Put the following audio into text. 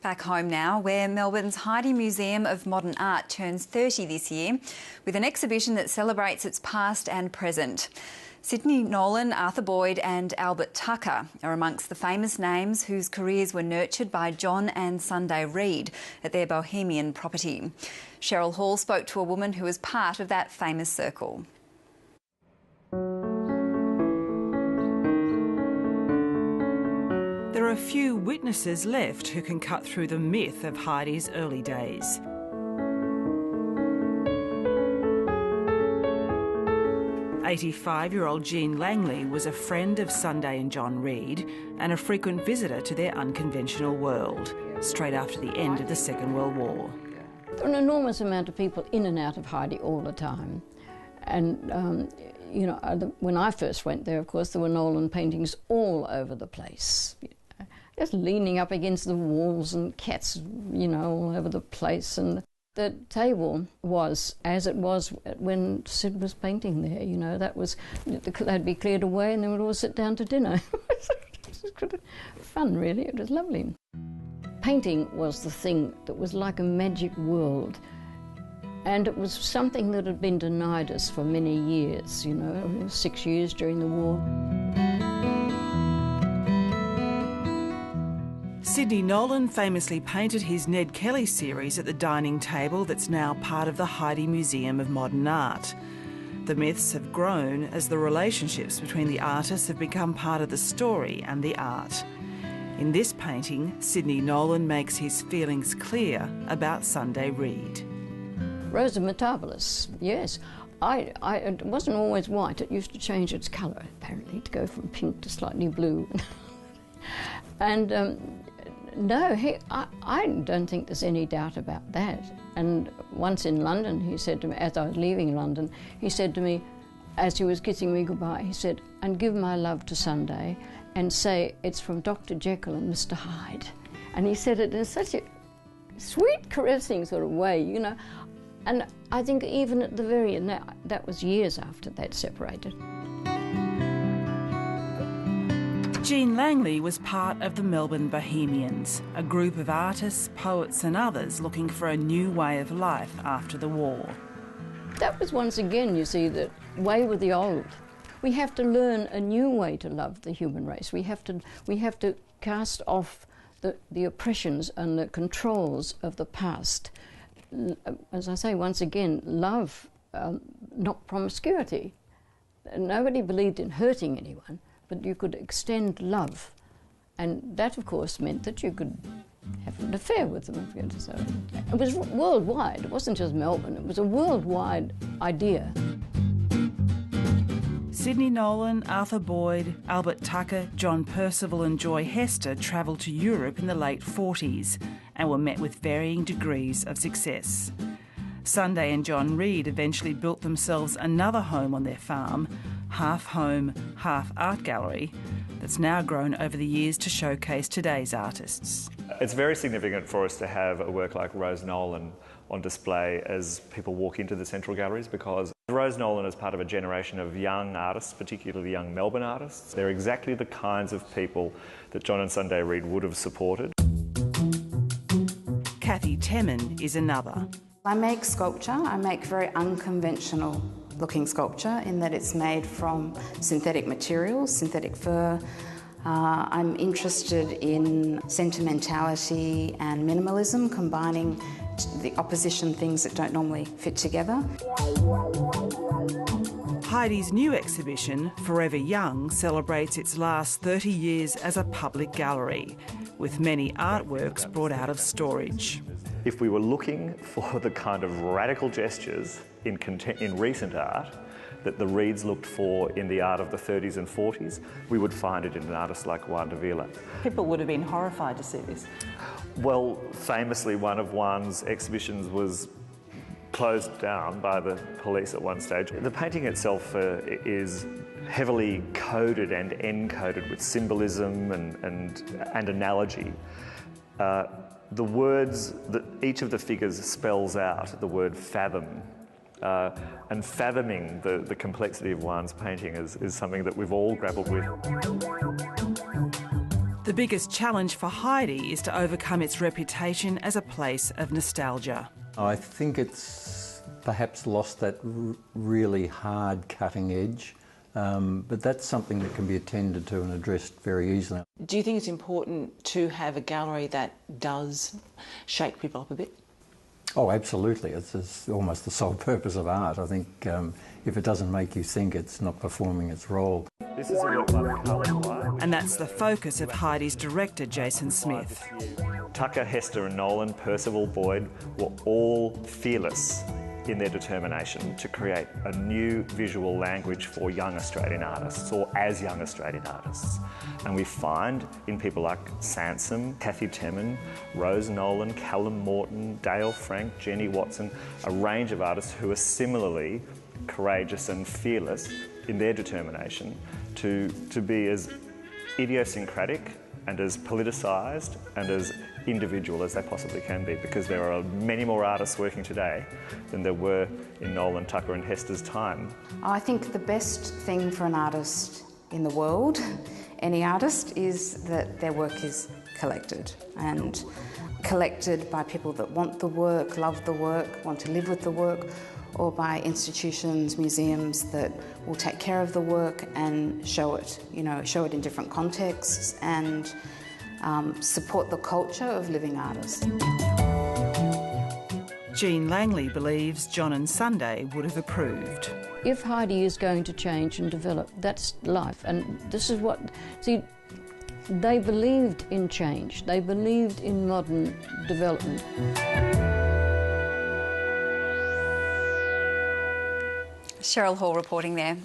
Back home now, where Melbourne's Heide Museum of Modern Art turns 30 this year, with an exhibition that celebrates its past and present. Sidney Nolan, Arthur Boyd and Albert Tucker are amongst the famous names whose careers were nurtured by John and Sunday Reid at their Bohemian property. Cheryl Hall spoke to a woman who was part of that famous circle. There are few witnesses left who can cut through the myth of Heide's early days. "85-year-old Jean Langley was a friend of Sunday and John Reid and a frequent visitor to their unconventional world, straight after the end of the Second World War. There were an enormous amount of people in and out of Heide all the time. And, you know, when I first went there, of course, there were Nolan paintings all over the place. Just leaning up against the walls and cats, you know, all over the place. And the table was as it was when Sid was painting there, you know. They'd be cleared away and then we'd all sit down to dinner. It was fun, really. It was lovely. Painting was the thing that was like a magic world. And it was something that had been denied us for many years, you know, 6 years during the war. Sidney Nolan famously painted his Ned Kelly series at the dining table that's now part of the Heide Museum of Modern Art. The myths have grown as the relationships between the artists have become part of the story and the art. In this painting, Sidney Nolan makes his feelings clear about Sunday Reid. Rosa Metabilis, yes. It wasn't always white. It used to change its colour, apparently, to go from pink to slightly blue. And no, I don't think there's any doubt about that. And once in London, he said to me, as I was leaving London, he said to me, as he was kissing me goodbye, he said, "And give my love to Sunday and say it's from Dr. Jekyll and Mr. Hyde." And he said it in such a sweet, caressing sort of way, you know. And I think even at the very end, that was years after they'd separated. Jean Langley was part of the Melbourne Bohemians, a group of artists, poets and others looking for a new way of life after the war. That was once again, you see, the way with the old. We have to learn a new way to love the human race. We have to cast off the oppressions and the controls of the past. As I say, once again, love, not promiscuity. Nobody believed in hurting anyone, but you could extend love. And that, of course, meant that you could have an affair with them. So it was worldwide. It wasn't just Melbourne. It was a worldwide idea. Sidney Nolan, Arthur Boyd, Albert Tucker, John Percival and Joy Hester travelled to Europe in the late 40s and were met with varying degrees of success. Sunday and John Reid eventually built themselves another home on their farm, half home, half art gallery, that's now grown over the years to showcase today's artists. It's very significant for us to have a work like Rose Nolan on display as people walk into the Central Galleries, because Rose Nolan is part of a generation of young artists, particularly young Melbourne artists. They're exactly the kinds of people that John and Sunday Reid would have supported. Kathy Temin is another. I make sculpture. I make very unconventional looking sculpture in that it's made from synthetic materials, synthetic fur. I'm interested in sentimentality and minimalism, combining the opposition things that don't normally fit together. Heide's new exhibition, Forever Young, celebrates its last 30 years as a public gallery, with many artworks brought out of storage. If we were looking for the kind of radical gestures in recent art that the Reids looked for in the art of the 30s and 40s, we would find it in an artist like Juan de Villa. People would have been horrified to see this. Well, famously, one of Juan's exhibitions was closed down by the police at one stage. The painting itself is heavily coded and encoded with symbolism and analogy. The words that each of the figures spells out, the word fathom, and fathoming the complexity of Juan's painting is something that we've all grappled with. The biggest challenge for Heide is to overcome its reputation as a place of nostalgia. I think it's perhaps lost that really hard cutting edge, but that's something that can be attended to and addressed very easily. Do you think it's important to have a gallery that does shake people up a bit? Oh, absolutely. It's almost the sole purpose of art. I think if it doesn't make you think, it's not performing its role. This is a work by the coloured light. And that's the focus of Heide's director, Jason Smith. Tucker, Hester and Nolan, Percival, Boyd were all fearless in their determination to create a new visual language for young Australian artists, or as young Australian artists. And we find in people like Sansom, Kathy Temin, Rose Nolan, Callum Morton, Dale Frank, Jenny Watson, a range of artists who are similarly courageous and fearless in their determination to be as idiosyncratic and as politicised and as individual as they possibly can be, because there are many more artists working today than there were in Nolan, Tucker and Hester's time. I think the best thing for an artist in the world, any artist, is that their work is collected, and collected by people that want the work, love the work, want to live with the work, or by institutions, museums that will take care of the work and show it, show it in different contexts and support the culture of living artists. Jean Langley believes John and Sunday would have approved. If Heide is going to change and develop, that's life. And this is what, see, they believed in change. They believed in modern development. Cheryl Hall reporting there.